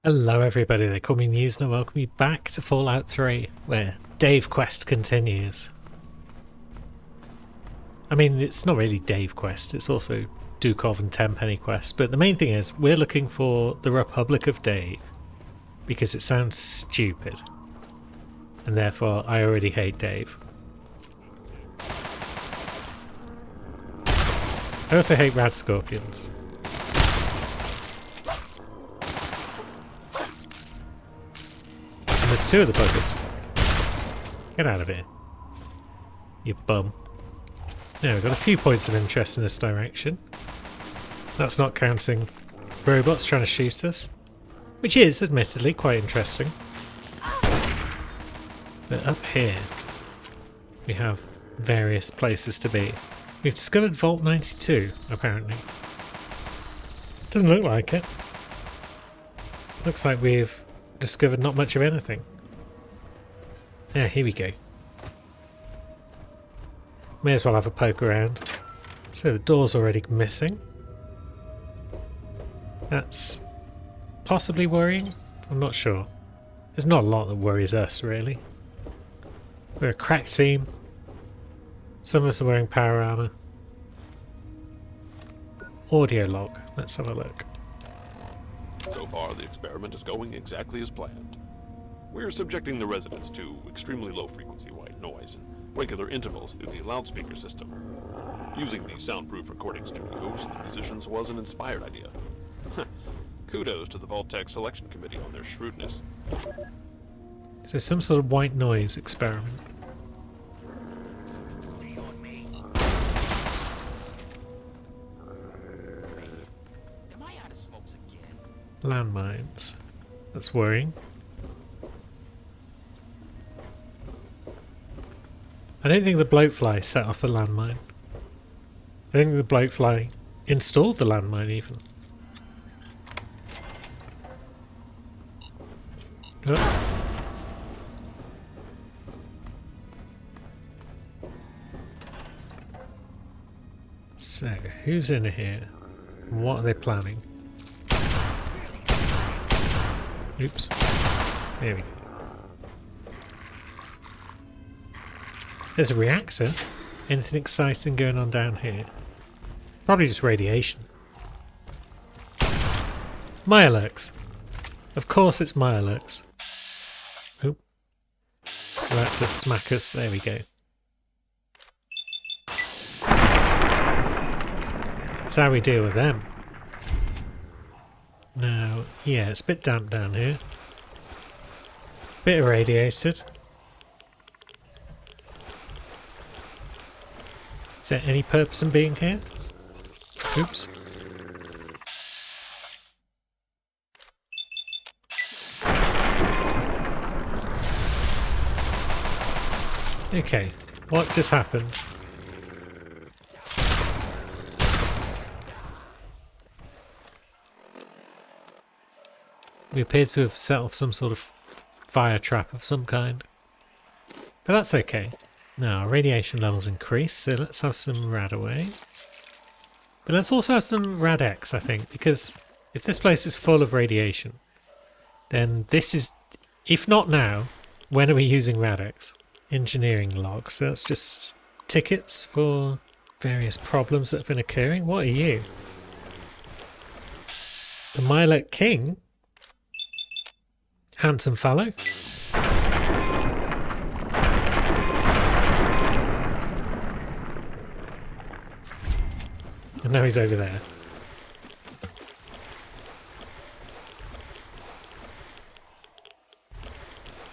Hello everybody, they call me Muse and I welcome you back to Fallout 3, where Dave Quest continues. I mean, it's not really Dave Quest, it's also Dukov and Tenpenny Quest, but the main thing is, we're looking for the Republic of Dave, because it sounds stupid. And therefore, I already hate Dave. I also hate rad scorpions. There's two of the buggers. Get out of here, you bum. Now, we've got a few points of interest in this direction. That's not counting robots trying to shoot us, which is, admittedly, quite interesting. But up here, we have various places to be. We've discovered Vault 92, apparently. Doesn't look like it. Looks like we've discovered not much of anything. Yeah, here we go. May as well have a poke around. So the door's already missing. That's possibly worrying. I'm not sure. There's not a lot that worries us, really. We're a crack team. Some of us are wearing power armor. Audio log. Let's have a look. So far, the experiment is going exactly as planned. We're subjecting the residents to extremely low-frequency white noise and regular intervals through the loudspeaker system. Using the soundproof recording studios and the musicians was an inspired idea. Kudos to the Vault-Tec selection committee on their shrewdness. So some sort of white noise experiment. Landmines. That's worrying. I don't think the bloatfly set off the landmine. I think the bloatfly installed the landmine even. Oh. So, who's in here? What are they planning? Oops. There we go. There's a reactor. Anything exciting going on down here? Probably just radiation. Mirelurks. Of course it's Mirelurks. Oop. It's about to smack us. There we go. That's how we deal with them. Now, yeah, it's a bit damp down here. Bit irradiated. Is there any purpose in being here? Oops. Okay, what just happened? We appear to have set off some sort of fire trap of some kind. But that's okay. Now, our radiation levels increase, so let's have some Radaway. But let's also have some Rad-X, I think, because if this place is full of radiation, then this is, if not now, when are we using Rad-X? Engineering log, so that's just tickets for various problems that have been occurring. What are you? The Milet King? Handsome fellow. And now he's over there.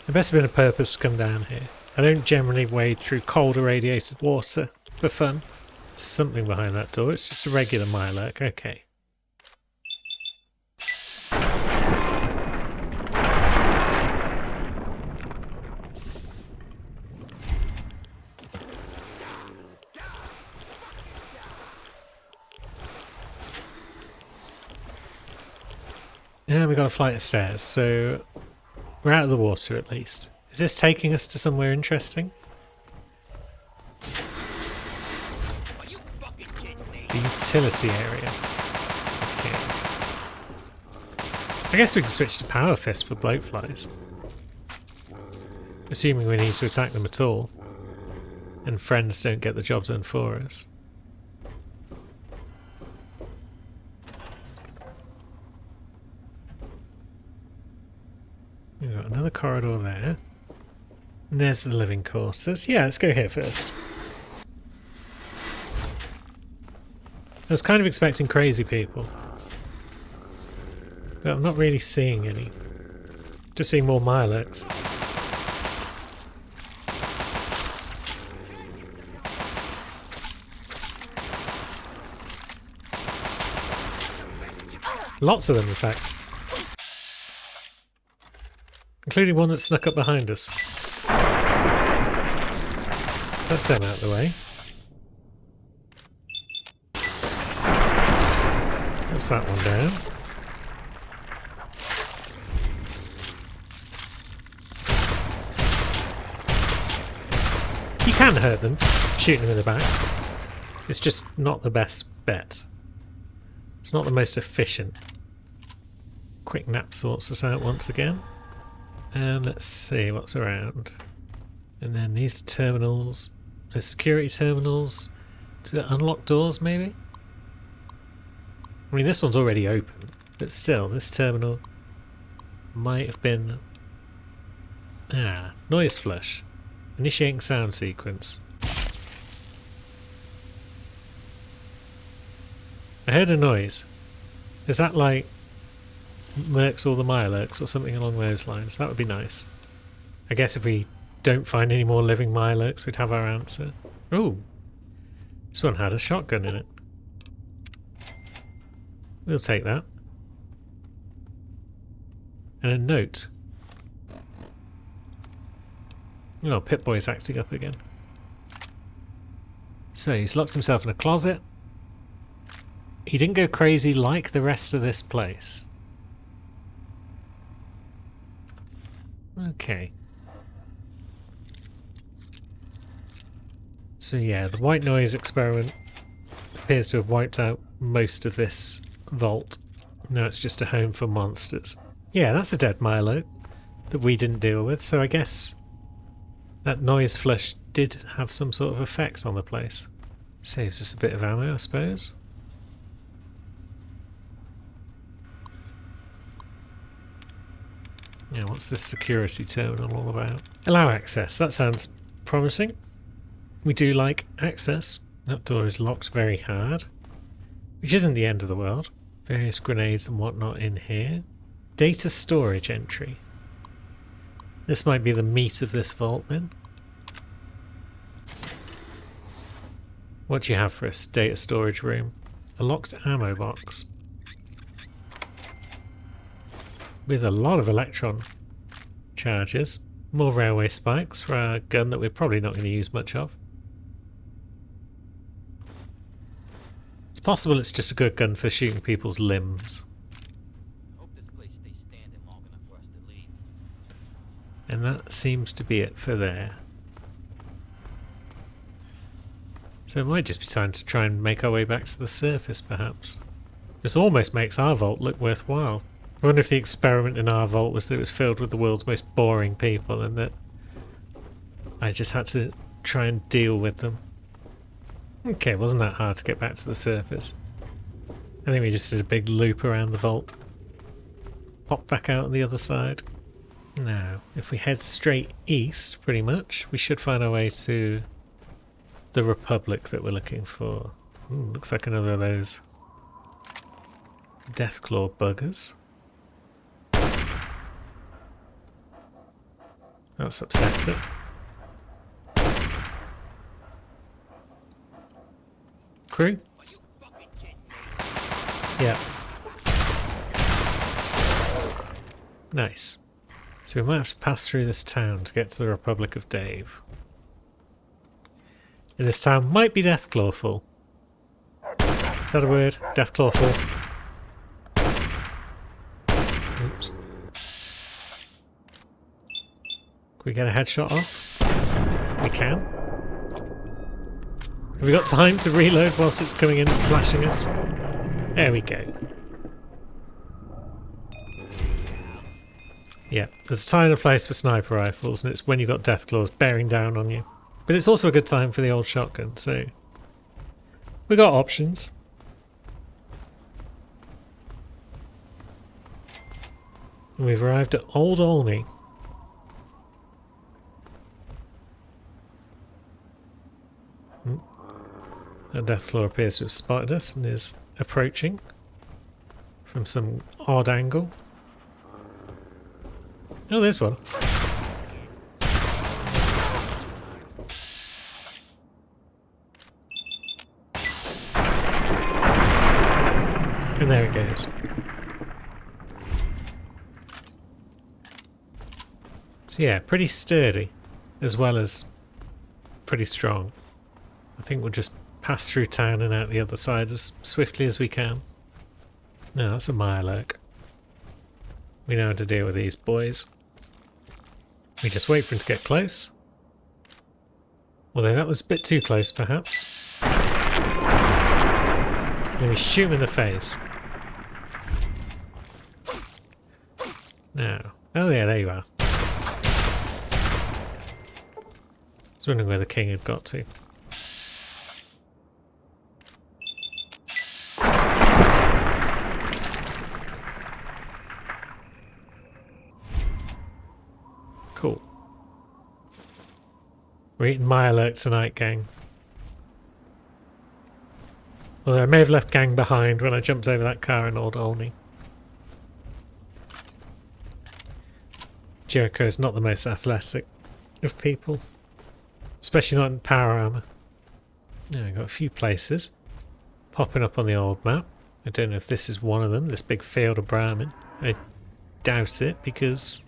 There must have been a purpose to come down here. I don't generally wade through cold irradiated water for fun. There's something behind that door. It's just a regular Mirelurk. Okay. Yeah, we got a flight of stairs, so we're out of the water at least. Is this taking us to somewhere interesting? The utility area. Okay. I guess we can switch to Power Fist for bloatflies. Assuming we need to attack them at all. And friends don't get the job done for us. We've got another corridor there. And there's the living quarters. Yeah, let's go here first. I was kind of expecting crazy people. But I'm not really seeing any. Just seeing more Mirelurks. Lots of them, in fact. Including one that snuck up behind us. So that's them out of the way. That's that one down. You can hurt them, shooting them in the back. It's just not the best bet. It's not the most efficient. Quick nap sorts us out once again. And let's see what's around. And then these terminals. There's security terminals to unlock doors, maybe? I mean, this one's already open. But still, this terminal might have been... noise flush. Initiating sound sequence. I heard a noise. Is that like Mercs or the Mirelurks or something along those lines? That would be nice. I guess if we don't find any more living Mirelurks, we'd have our answer. Ooh. This one had a shotgun in it. We'll take that. And a note. Oh, Pip-Boy's acting up again. So he's locked himself in a closet. He didn't go crazy like the rest of this place. Okay. So yeah, the white noise experiment appears to have wiped out most of this vault. Now it's just a home for monsters. Yeah, that's a dead Mirelurk that we didn't deal with, so I guess that noise flush did have some sort of effect on the place. Saves us a bit of ammo, I suppose. Yeah, what's this security terminal all about? Allow access. That sounds promising. We do like access. That door is locked very hard, which isn't the end of the world. Various grenades and whatnot in here. Data storage entry. This might be the meat of this vault then. What do you have for us? Data storage room. A locked ammo box. With a lot of electron charges. More railway spikes for our gun that we're probably not going to use much of. It's possible it's just a good gun for shooting people's limbs. And that seems to be it for there. So it might just be time to try and make our way back to the surface, perhaps. This almost makes our vault look worthwhile. I wonder if the experiment in our vault was that it was filled with the world's most boring people and that I just had to try and deal with them. Okay, it wasn't that hard to get back to the surface. I think we just did a big loop around the vault. Pop back out on the other side. Now, if we head straight east, pretty much, we should find our way to the Republic that we're looking for. Ooh, looks like another of those Deathclaw buggers. That's obsessive. Crew? Yeah. Nice. So we might have to pass through this town to get to the Republic of Dave. And this town might be Deathclawful. Is that a word? Deathclawful. Oops. Can we get a headshot off? We can. Have we got time to reload whilst it's coming in and slashing us? There we go. Yeah, there's a time and a place for sniper rifles, and it's when you've got Deathclaws bearing down on you. But it's also a good time for the old shotgun, so we got options. And we've arrived at Old Olney. A Deathclaw appears to have spotted us and is approaching from some odd angle. Oh, there's one. And there it goes. So yeah, pretty sturdy, as well as pretty strong. I think we'll just pass through town and out the other side as swiftly as we can. No, that's a Mirelurk. We know how to deal with these boys. We just wait for him to get close. Although that was a bit too close, perhaps. Then we shoot him in the face. Now. Oh yeah, there you are. I was wondering where the king had got to. Cool. We're eating Mirelurk tonight, gang. Although I may have left gang behind when I jumped over that car in Old Olney. Jericho is not the most athletic of people. Especially not in power armor. Now I've got a few places popping up on the old map. I don't know if this is one of them, this big field of Brahmin. I doubt it because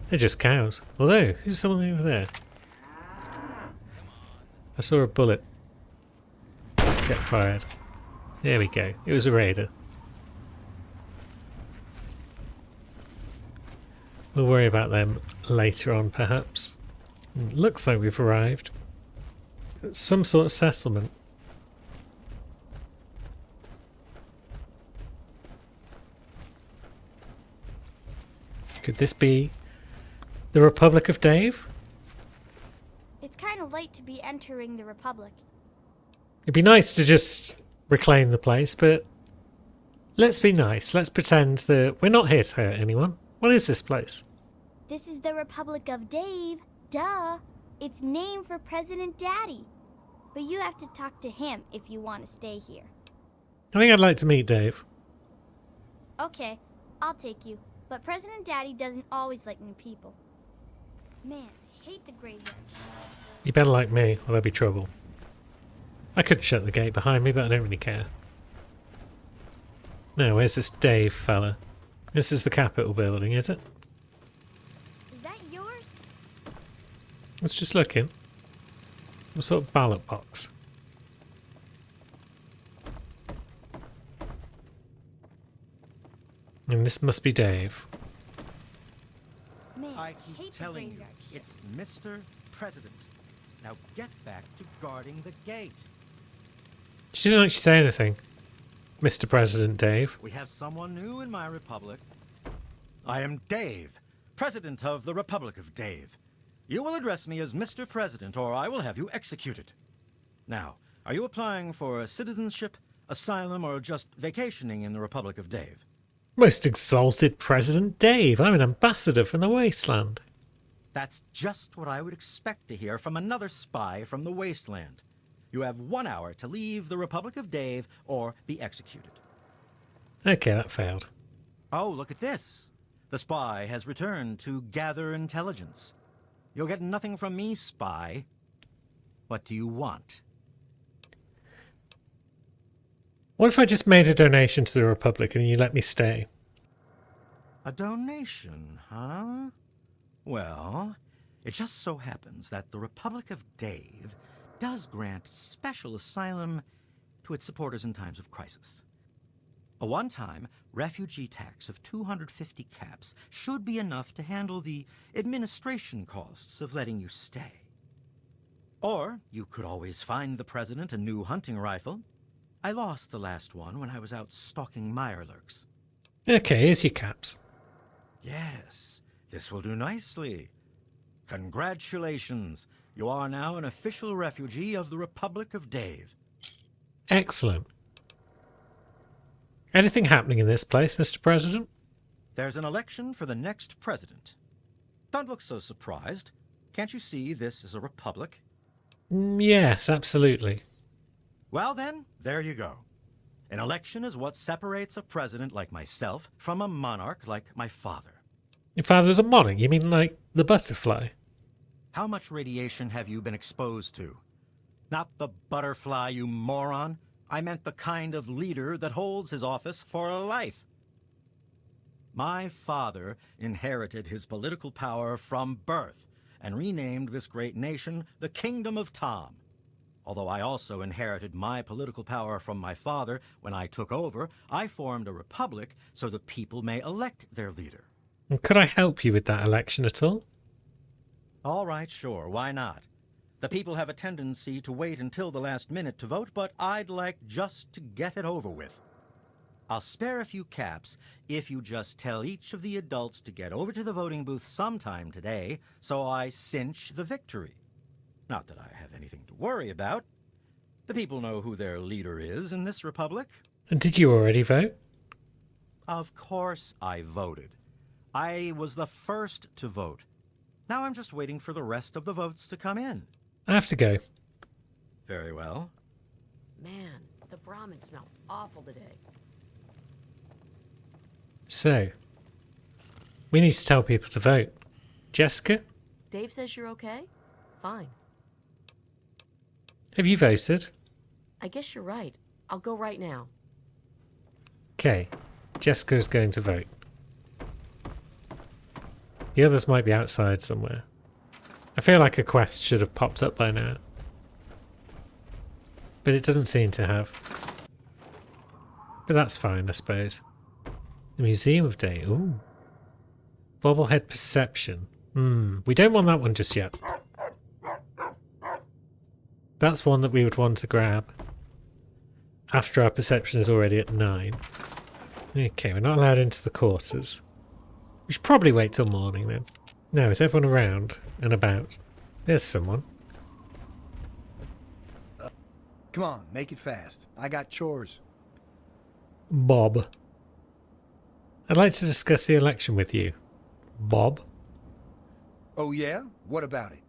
they're just cows. Although, who's someone over there? I saw a bullet get fired. There we go. It was a raider. We'll worry about them later on, perhaps. It looks like we've arrived at some sort of settlement. Could this be the Republic of Dave? It's kind of late to be entering the Republic. It'd be nice to just reclaim the place, but let's be nice. Let's pretend that we're not here to hurt anyone. What is this place? This is the Republic of Dave. Duh. It's named for President Daddy. But you have to talk to him if you want to stay here. I think I'd like to meet Dave. Okay, I'll take you. But President Daddy doesn't always like new people. Man, I hate the graveyard. You better like me, or there'll be trouble. I could shut the gate behind me, but I don't really care. Now, where's this Dave fella? This is the Capitol building, is it? Is that yours? I was just looking. What sort of ballot box? And this must be Dave. Man, I hate keep the telling you, graveyard shit. it's Mr. President. Now get back to guarding the gate. She didn't actually say anything. Mr. President Dave. We have someone new in my republic. I am Dave, President of the Republic of Dave. You will address me as Mr. President, or I will have you executed. Now, are you applying for citizenship, asylum, or just vacationing in the Republic of Dave? Most exalted President Dave. I'm an ambassador from the wasteland. That's just what I would expect to hear from another spy from the wasteland. You have 1 hour to leave the Republic of Dave or be executed. Okay, that failed. Oh, look at this. The spy has returned to gather intelligence. You'll get nothing from me, spy. What do you want? What if I just made a donation to the Republic and you let me stay? A donation, huh? Well, it just so happens that the Republic of Dave does grant special asylum to its supporters in times of crisis. A one-time refugee tax of 250 caps should be enough to handle the administration costs of letting you stay. Or you could always find the president a new hunting rifle. I lost the last one when I was out stalking Mirelurks. Okay, here's your caps. Yes, Yes, this will do nicely. Congratulations. You are now an official refugee of the Republic of Dave. Excellent. Anything happening in this place, Mr. President? There's an election for the next president. Don't look so surprised. Can't you see this is a republic? Yes, absolutely. Well then, there you go. An election is what separates a president like myself from a monarch like my father. Your father was a monarch? You mean like the butterfly? How much radiation have you been exposed to? Not the butterfly, you moron. I meant the kind of leader that holds his office for life. My father inherited his political power from birth and renamed this great nation the Kingdom of Tom. Although I also inherited my political power from my father when I took over, I formed a republic so the people may elect their leader. And could I help you with that election at all? All right, sure, why not? The people have a tendency to wait until the last minute to vote, but I'd like just to get it over with. I'll spare a few caps if you just tell each of the adults to get over to the voting booth sometime today, so I cinch the victory. Not that I have anything to worry about. The people know who their leader is in this republic. And did you already vote? Of course I voted. I was the first to vote. Now I'm just waiting for the rest of the votes to come in. I have to go. Very well. Man, the Brahmin smell awful today. So, we need to tell people to vote. Jessica, Dave says you're okay? Fine. have you voted? I guess you're right. I'll go right now. Okay, Jessica's going to vote. The others might be outside somewhere. I feel like a quest should have popped up by now. But it doesn't seem to have. But that's fine, I suppose. The Museum of Day. Ooh. Bobblehead Perception. We don't want that one just yet. That's one that we would want to grab after our perception is already at 9. Okay, we're not allowed into the courses. We should probably wait till morning then. No, is everyone around and about? There's someone. Come on, make it fast. I got chores. Bob. I'd like to discuss the election with you. Bob? Oh yeah? What about it?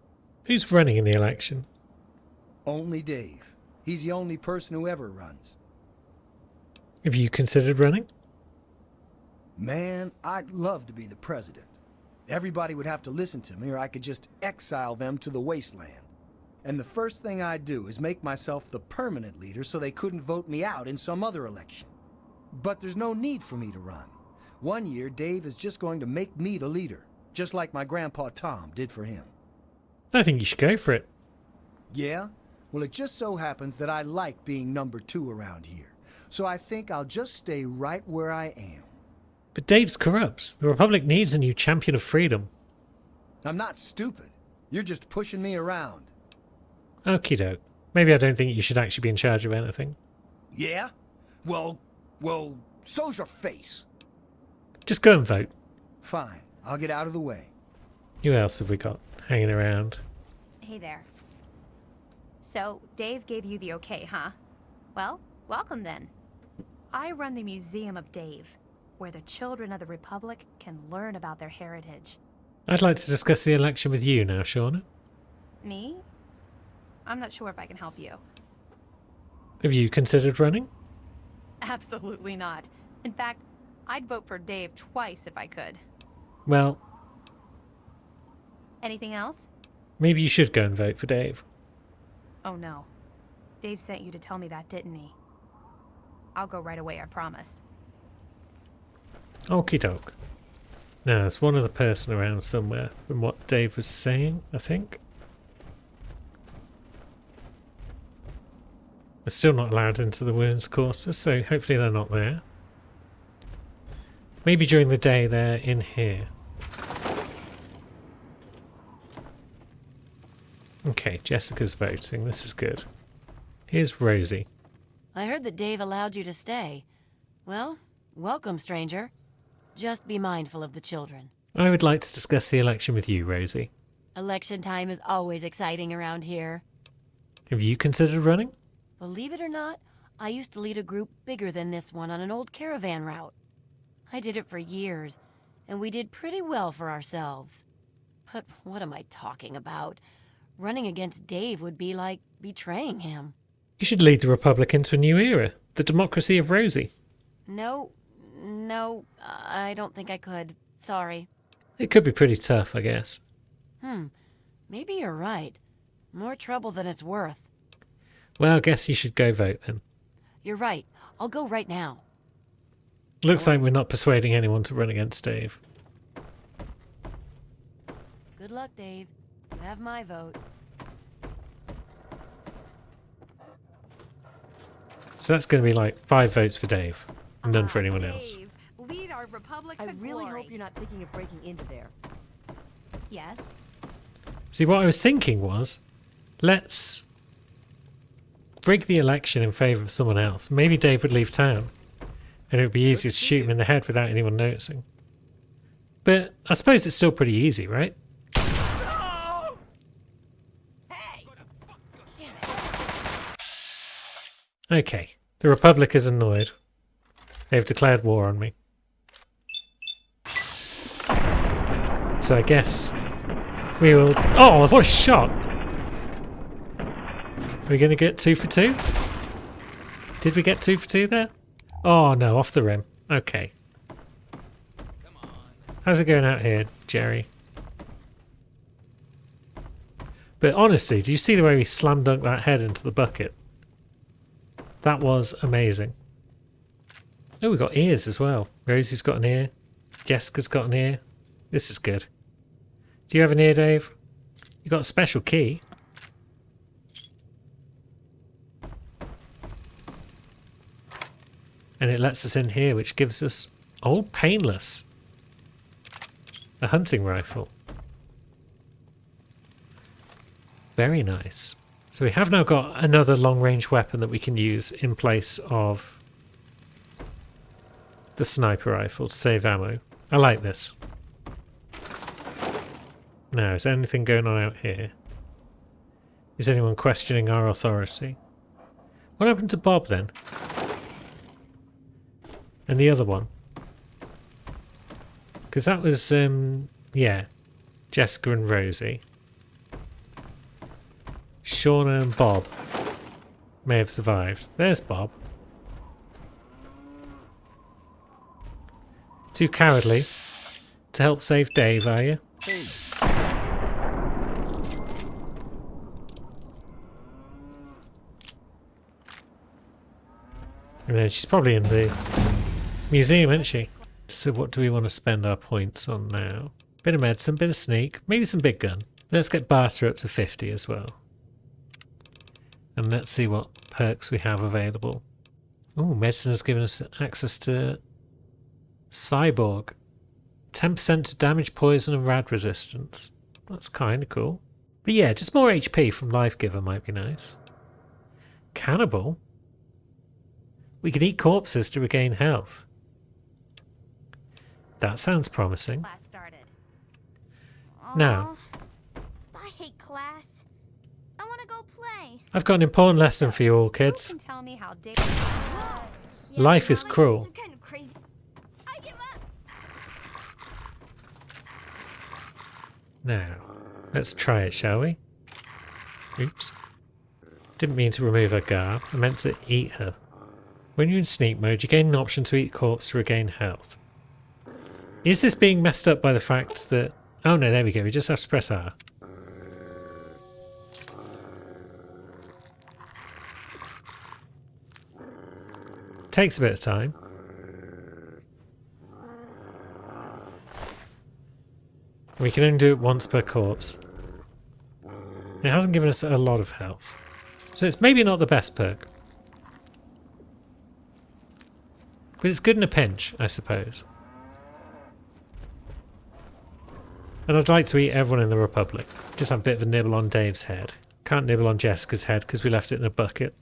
Who's running in the election? Only Dave. He's the only person who ever runs. Have you considered running? Man, I'd love to be the president. Everybody would have to listen to me or I could just exile them to the wasteland. And the first thing I'd do is make myself the permanent leader so they couldn't vote me out in some other election. But there's no need for me to run. One year, Dave is just going to make me the leader, just like my grandpa Tom did for him. I think you should go for it. Yeah? Well, it just so happens that I like being number 2 around here. So I think I'll just stay right where I am. But Dave's corrupt. The Republic needs a new champion of freedom. I'm not stupid. You're just pushing me around. Okie doke. Maybe I don't think you should actually be in charge of anything. Yeah? Well, so's your face. Just go and vote. Fine. I'll get out of the way. Who else have we got hanging around? Hey there. So, Dave gave you the okay, huh? Well, welcome then. I run the Museum of Dave, where the children of the Republic can learn about their heritage. I'd like to discuss the election with you now, Shauna. Me? I'm not sure if I can help you. Have you considered running? Absolutely not. In fact, I'd vote for Dave twice if I could. Well, Anything else? maybe you should go and vote for Dave. Oh no. Dave sent you to tell me that, didn't he? I'll go right away, I promise. Okie doke. Now, there's one other person around somewhere from what Dave was saying, I think. We're still not allowed into the wounds courses, so hopefully they're not there. Maybe during the day they're in here. Okay, Jessica's voting. This is good. Here's Rosie. I heard that Dave allowed you to stay. Well, welcome, stranger. Just be mindful of the children. I would like to discuss the election with you, Rosie. Election time is always exciting around here. Have you considered running? Believe it or not, I used to lead a group bigger than this one on an old caravan route. I did it for years, and we did pretty well for ourselves. But what am I talking about? Running against Dave would be like betraying him. You should lead the Republic into a new era, the democracy of Rosie. No, I don't think I could. Sorry. It could be pretty tough, I guess. Maybe you're right. More trouble than it's worth. Well, I guess you should go vote then. You're right. I'll go right now. Looks like we're not persuading anyone to run against Dave. Good luck, Dave. You have my vote. So that's going to be like 5 votes for Dave, and none for anyone else. Dave, lead our republic I to really glory. hope you're not thinking of breaking into there. Yes? See, what I was thinking was, let's rig the election in favour of someone else. Maybe Dave would leave town, and it would be easier to shoot him in the head without anyone noticing. But I suppose it's still pretty easy, right? Okay, the Republic is annoyed. They've declared war on me. So I guess we will... Oh, what a shot! Are we going to get 2 for 2? Did we get 2 for 2 there? Oh no, off the rim. Okay. How's it going out here, Jerry? But honestly, do you see the way we slam dunked that head into the bucket? That was amazing. Oh, we got ears as well. Rosie's got an ear. Jessica's got an ear. This is good. Do you have an ear, Dave? You got a special key. And it lets us in here, which gives us old painless. A hunting rifle. Very nice. So we have now got another long-range weapon that we can use in place of the sniper rifle to save ammo. I like this. Now, is there anything going on out here? Is anyone questioning our authority? What happened to Bob then? And the other one? Because that was, yeah, Jessica and Rosie. Shauna and Bob may have survived. There's Bob. Too cowardly to help save Dave, are you? Hey. And then she's probably in the museum, isn't she? So what do we want to spend our points on now? Bit of medicine, bit of sneak, maybe some big gun. Let's get Barter up to 50 as well. And let's see what perks we have available. Oh, medicine has given us access to Cyborg. 10% to damage, poison and rad resistance. That's kind of cool. But yeah, just more HP from Life Giver might be nice. Cannibal? We can eat corpses to regain health. That sounds promising. Class started. Now, I hate class. I want to go play. I've got an important lesson for you all, Who kids. can tell me how Dave... Yeah, Life is Molly, cruel. some kind of crazy. I give up. Now, let's try it, shall we? Oops. Didn't mean to remove her garb. I meant to eat her. When you're in sneak mode, you gain an option to eat corpse to regain health. Is this being messed up by the fact that... Oh no, there we go. We just have to press R. Takes a bit of time. We can only do it once per corpse. It hasn't given us a lot of health. So it's maybe not the best perk. But it's good in a pinch, I suppose. And I'd like to eat everyone in the Republic. Just have a bit of a nibble on Dave's head. Can't nibble on Jessica's head because we left it in a bucket.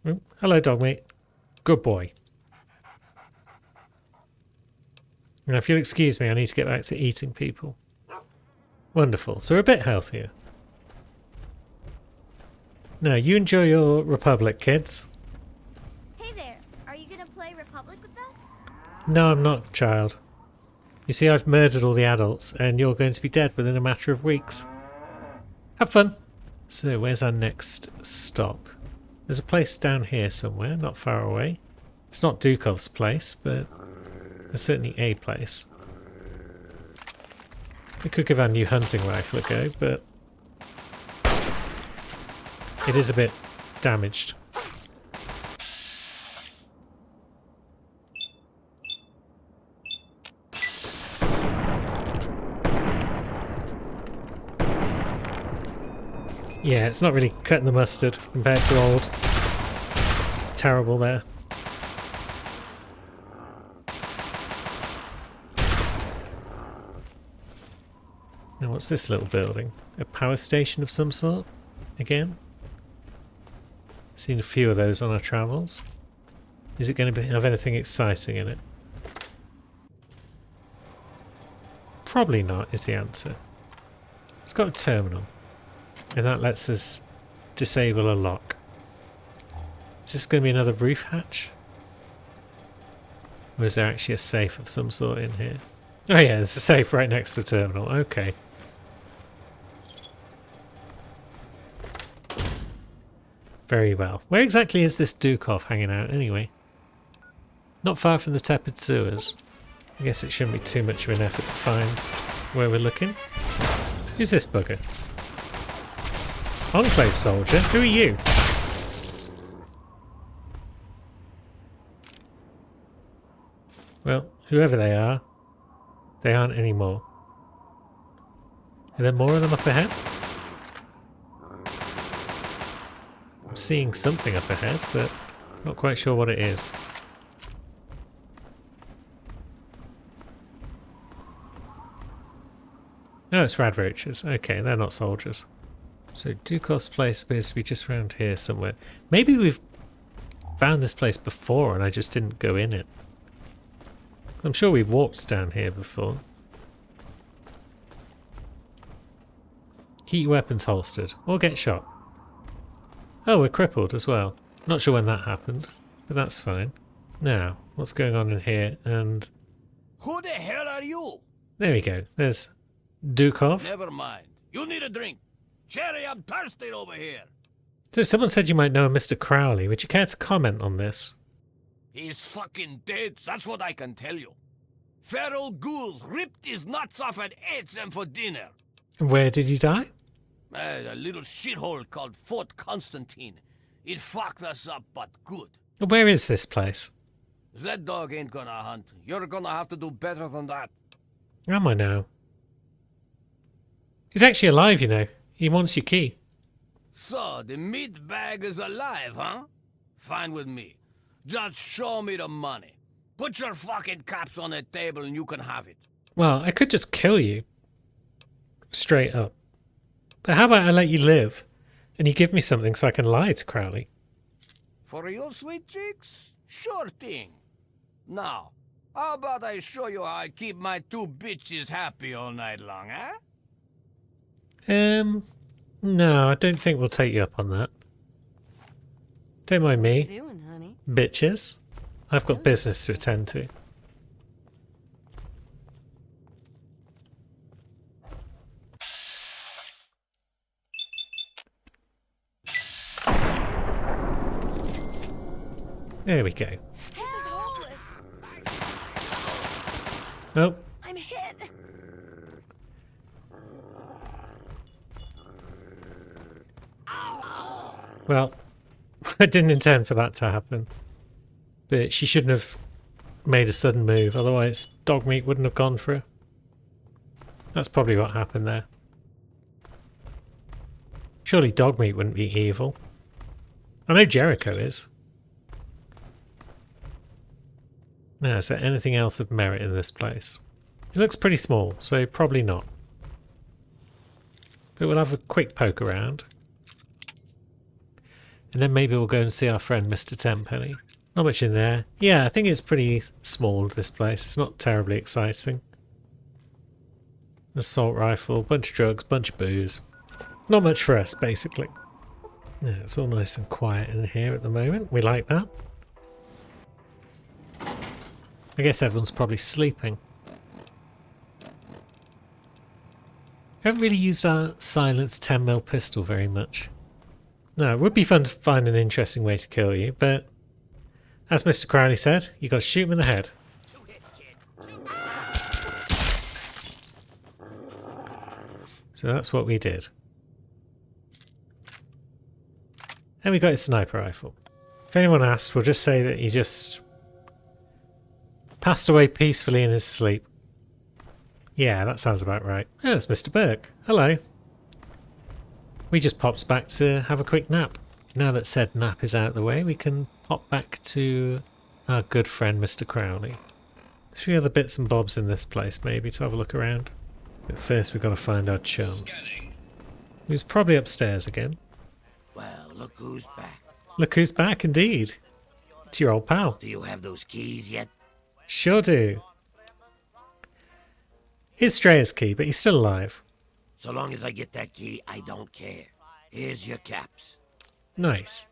Oh, hello, dog mate. Good boy. Now, if you'll excuse me, I need to get back to eating people. Wonderful. So we're a bit healthier. Now, you enjoy your Republic, kids. Hey there, are you gonna play Republic with us? No, I'm not, child. You see, I've murdered all the adults, and you're going to be dead within a matter of weeks. Have fun. So, where's our next stop? There's a place down here somewhere, not far away. It's not Dukov's place, but there's certainly a place. We could give our new hunting rifle a go, but it is a bit damaged. Yeah, it's not really cutting the mustard compared to old. Terrible there. Now what's this little building? A power station of some sort? Again? Seen a few of those on our travels. Is it going to have anything exciting in it? Probably not, is the answer. It's got a terminal. And that lets us disable a lock. Is this going to be another roof hatch? Or is there actually a safe of some sort in here? Oh yeah, there's a safe right next to the terminal. Okay. Very well. Where exactly is this Dukov hanging out anyway? Not far from the tepid sewers. I guess it shouldn't be too much of an effort to find where we're looking. Who's this bugger? Enclave soldier? Who are you? Well, whoever they aren't anymore. Are there more of them up ahead? I'm seeing something up ahead, but not quite sure what it is. No, it's rad roaches. Okay, they're not soldiers. So Dukov's place appears to be just around here somewhere. Maybe we've found this place before and I just didn't go in it. I'm sure we've walked down here before. Keep your weapons holstered or get shot. Oh, we're crippled as well. Not sure when that happened, but that's fine. Now, what's going on in here? And who the hell are you? there we go. There's Dukov. Never mind. You need a drink. Jerry, I'm thirsty over here. So someone said you might know a Mr. Crowley. Would you care to comment on this? He's fucking dead, that's what I can tell you. Feral ghouls ripped his nuts off and ate them for dinner. And where did he die? A little shithole called Fort Constantine. It fucked us up, but good. Where is this place? That dog ain't gonna hunt. You're gonna have to do better than that. Am I now? He's actually alive, you know. He wants your key. So, the meat bag is alive, huh? Fine with me. Just show me the money. Put your fucking caps on the table and you can have it. Well, I could just kill you. Straight up. But how about I let you live? And you give me something so I can lie to Crowley. For real, sweet cheeks? Sure thing. Now, how about I show you how I keep my two bitches happy all night long, huh? No, I don't think we'll take you up on that. Don't mind me. What you doing, honey? Bitches. I've got business to attend to. There we go. This is hopeless. Oh, I'm hit. well, I didn't intend for that to happen. But she shouldn't have made a sudden move, otherwise dog meat wouldn't have gone for her. That's probably what happened there. Surely dog meat wouldn't be evil. I know Jericho is. Now, is there anything else of merit in this place? It looks pretty small, so probably not. But we'll have a quick poke around. And then maybe we'll go and see our friend Mr. Tenpenny. Not much in there. Yeah, I think it's pretty small, this place. It's not terribly exciting. Assault rifle, bunch of drugs, bunch of booze. Not much for us, basically. Yeah, it's all nice and quiet in here at the moment. We like that. I guess everyone's probably sleeping. I haven't really used our silenced 10mm pistol very much. No, it would be fun to find an interesting way to kill you, but as Mr. Crowley said, you got to shoot him in the head. So that's what we did. And we got a sniper rifle. If anyone asks, we'll just say that he just passed away peacefully in his sleep. Yeah, that sounds about right. Oh, it's Mr. Burke. Hello. We just popped back to have a quick nap. Now that said nap is out of the way, we can pop back to our good friend Mr. Crowley. A few other bits and bobs in this place maybe to have a look around. But first we've got to find our chum. Who's probably upstairs again. Well, look who's back. Look who's back indeed. It's your old pal. Do you have those keys yet? Sure do. Here's Straya's key, but he's still alive. So long as I get that key, I don't care. Here's your caps. Nice.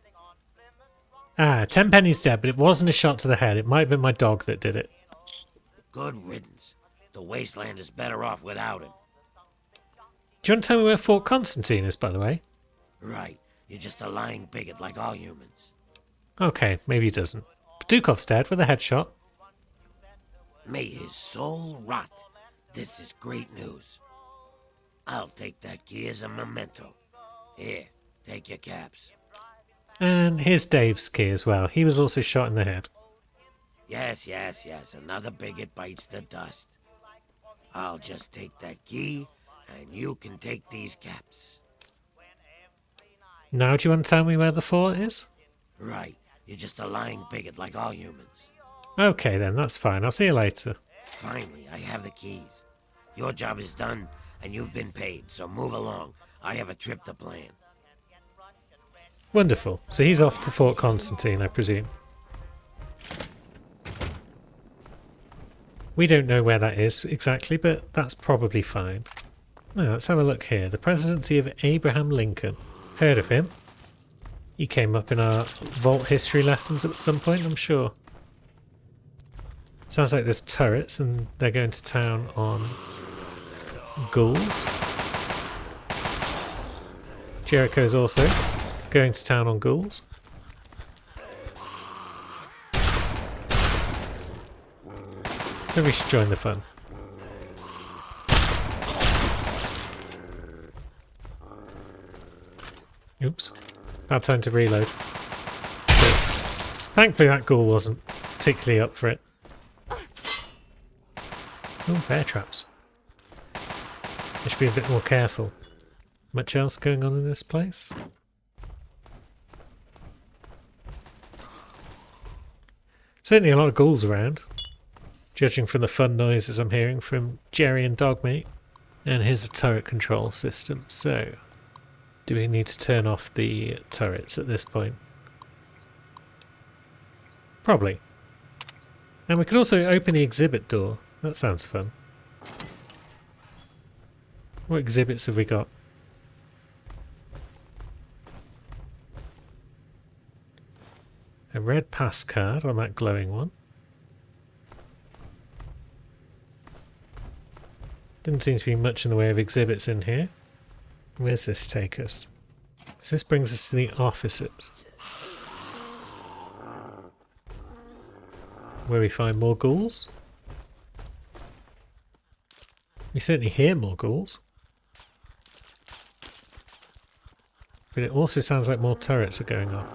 Ah, 10 pennies dead, but it wasn't a shot to the head. It might have been my dog that did it. Good riddance. The wasteland is better off without him. Do you want to tell me where Fort Constantine is, by the way? Right. You're just a lying bigot like all humans. Okay, maybe he doesn't. But Dukov's dead with a headshot. May his soul rot. This is great news. I'll take that key as a memento. Here, take your caps. And here's Dave's key as well. He was also shot in the head. Yes. Another bigot bites the dust. I'll just take that key, and you can take these caps. Now do you want to tell me where the fort is? Right. You're just a lying bigot like all humans. Okay then, that's fine. I'll see you later. Finally, I have the keys. Your job is done, and you've been paid, so move along. I have a trip to plan. Wonderful. So he's off to Fort Constantine, I presume. We don't know where that is exactly, but that's probably fine. Now, let's have a look here. The presidency of Abraham Lincoln. Heard of him. He came up in our Vault history lessons at some point, I'm sure. Sounds like there's turrets and they're going to town on ghouls. Jericho's also going to town on ghouls. So we should join the fun. Oops. Bad time to reload. But thankfully that ghoul wasn't particularly up for it. Oh, bear traps. I should be a bit more careful. Much else going on in this place? Certainly a lot of ghouls around, judging from the fun noises I'm hearing from Jerry and Dogmeat. And here's a turret control system, so do we need to turn off the turrets at this point? Probably. And we could also open the exhibit door. That sounds fun. What exhibits have we got? A red pass card on that glowing one. Didn't seem to be much in the way of exhibits in here. Where's this take us? So this brings us to the offices, where we find more ghouls. We certainly hear more ghouls. But it also sounds like more turrets are going off.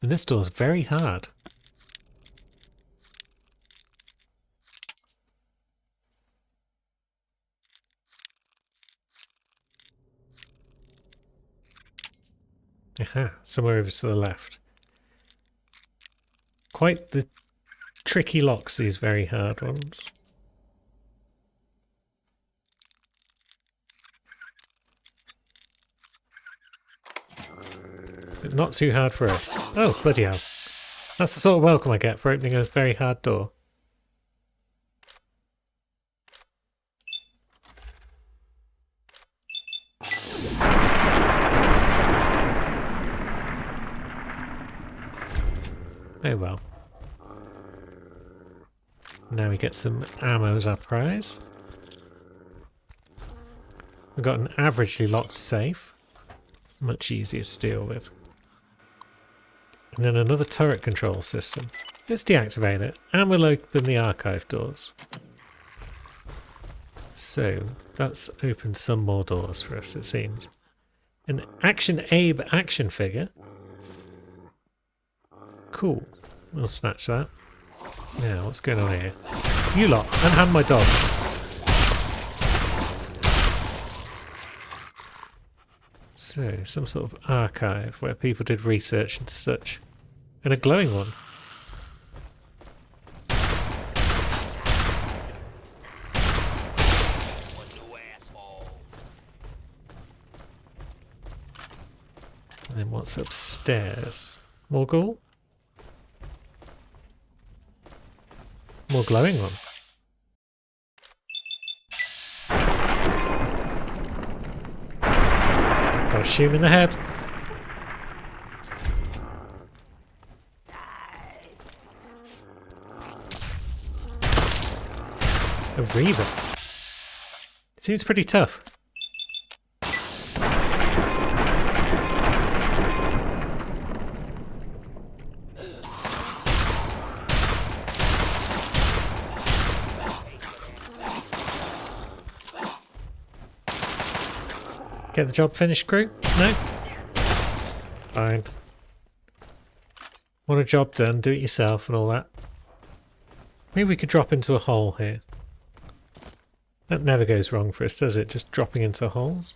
And this door's very hard. Aha, somewhere over to the left. Quite the tricky locks, these very hard ones. but not too hard for us. Oh, bloody hell. That's the sort of welcome I get for opening a very hard door. Oh well. Now we get some ammo as our prize. We've got an averagely locked safe. Much easier to deal with. And then another turret control system. Let's deactivate it, and we'll open the archive doors. So, that's opened some more doors for us, it seems. An Action Abe action figure. Cool. We'll snatch that. Now, what's going on here? You lot, unhand my dog. So, some sort of archive where people did research and such. And a glowing one. And then what's upstairs? More ghoul? More glowing one. Gotta shoot him in the head. A Reaver. It seems pretty tough. Get the job finished, crew? No? Fine. Want a job done, do it yourself and all that. Maybe we could drop into a hole here. That never goes wrong for us, does it? Just dropping into holes?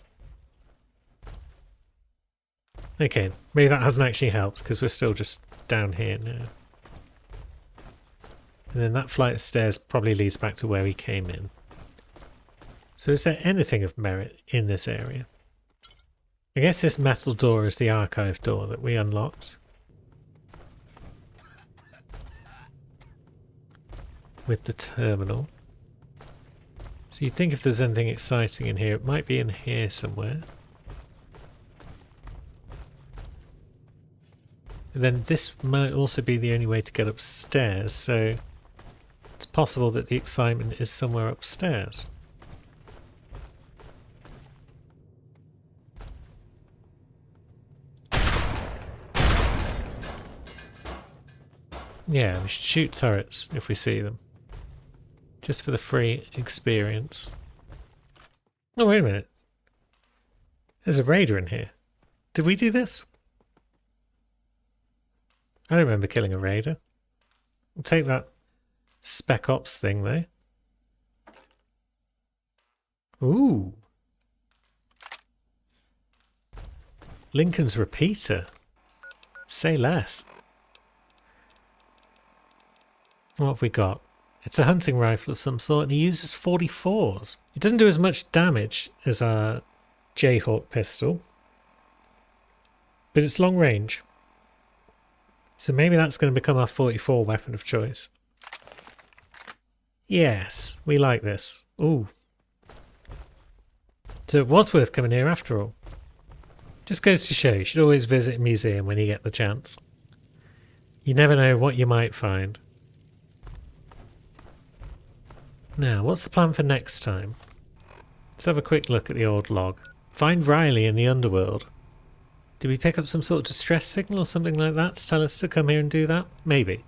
Okay, maybe that hasn't actually helped because we're still just down here now. And then that flight of stairs probably leads back to where we came in. So is there anything of merit in this area? I guess this metal door is the archive door that we unlocked. With the terminal. So you'd think if there's anything exciting in here, it might be in here somewhere. And then this might also be the only way to get upstairs, so it's possible that the excitement is somewhere upstairs. Yeah, we should shoot turrets if we see them. Just for the free experience. Oh, wait a minute. There's a raider in here. Did we do this? I don't remember killing a raider. We'll take that Spec Ops thing though. Ooh. Lincoln's repeater. Say less. What have we got? It's a hunting rifle of some sort and he uses 44s. It doesn't do as much damage as our Jayhawk pistol. But it's long range. So maybe that's going to become our 44 weapon of choice. Yes, we like this. Ooh. So it was worth coming here after all. Just goes to show you should always visit a museum when you get the chance. You never know what you might find. Now, what's the plan for next time? Let's have a quick look at the old log. Find Riley in the underworld. Did we pick up some sort of distress signal or something like that to tell us to come here and do that? Maybe.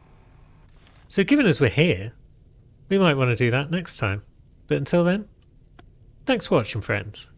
So given as we're here, we might want to do that next time. But until then, thanks for watching, friends.